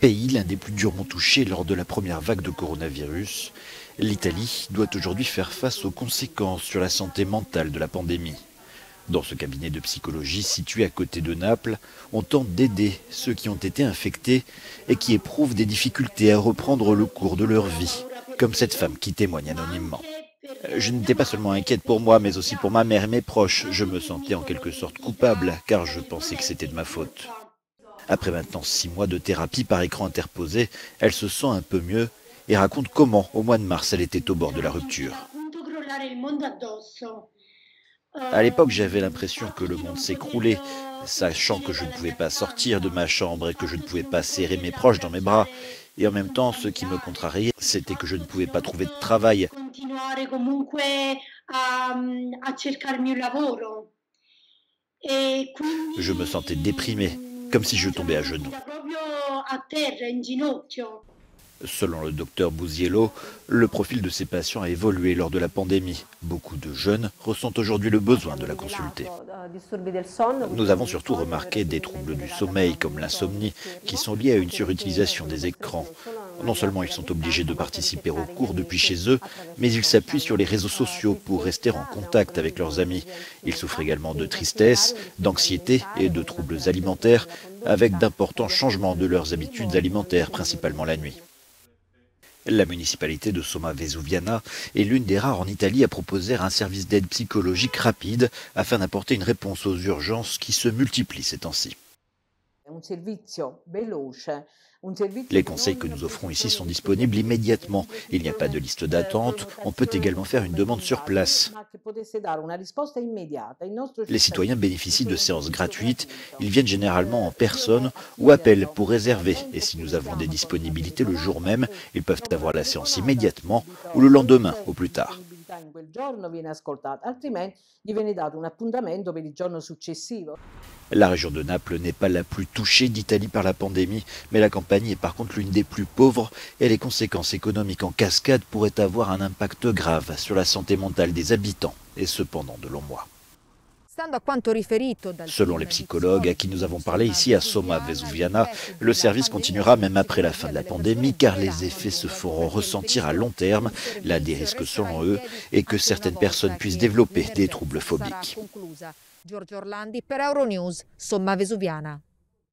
Pays l'un des plus durement touchés lors de la première vague de coronavirus, l'Italie doit aujourd'hui faire face aux conséquences sur la santé mentale de la pandémie. Dans ce cabinet de psychologie situé à côté de Naples, on tente d'aider ceux qui ont été infectés et qui éprouvent des difficultés à reprendre le cours de leur vie, comme cette femme qui témoigne anonymement. Je n'étais pas seulement inquiète pour moi, mais aussi pour ma mère et mes proches. Je me sentais en quelque sorte coupable, car je pensais que c'était de ma faute. Après maintenant 6 mois de thérapie par écran interposé, elle se sent un peu mieux et raconte comment, au mois de mars, elle était au bord de la rupture. À l'époque, j'avais l'impression que le monde s'écroulait, sachant que je ne pouvais pas sortir de ma chambre et que je ne pouvais pas serrer mes proches dans mes bras. Et en même temps, ce qui me contrariait, c'était que je ne pouvais pas trouver de travail. Je me sentais déprimé, comme si je tombais à genoux. Selon le docteur Bouziello, le profil de ces patients a évolué lors de la pandémie. Beaucoup de jeunes ressentent aujourd'hui le besoin de la consulter. Nous avons surtout remarqué des troubles du sommeil comme l'insomnie qui sont liés à une surutilisation des écrans. Non seulement ils sont obligés de participer aux cours depuis chez eux, mais ils s'appuient sur les réseaux sociaux pour rester en contact avec leurs amis. Ils souffrent également de tristesse, d'anxiété et de troubles alimentaires, avec d'importants changements de leurs habitudes alimentaires, principalement la nuit. La municipalité de Somma Vesuviana est l'une des rares en Italie à proposer un service d'aide psychologique rapide afin d'apporter une réponse aux urgences qui se multiplient ces temps-ci. Les conseils que nous offrons ici sont disponibles immédiatement. Il n'y a pas de liste d'attente. On peut également faire une demande sur place. Les citoyens bénéficient de séances gratuites. Ils viennent généralement en personne ou appellent pour réserver. Et si nous avons des disponibilités le jour même, ils peuvent avoir la séance immédiatement ou le lendemain au plus tard. La région de Naples n'est pas la plus touchée d'Italie par la pandémie, mais la campagne est par contre l'une des plus pauvres et les conséquences économiques en cascade pourraient avoir un impact grave sur la santé mentale des habitants, et ce pendant de longs mois. Selon les psychologues à qui nous avons parlé ici à Somma Vesuviana, le service continuera même après la fin de la pandémie car les effets se feront ressentir à long terme. L'un des risques selon eux est que certaines personnes puissent développer des troubles phobiques. Giorgio Orlandi per Euronews, Somma Vesuviana.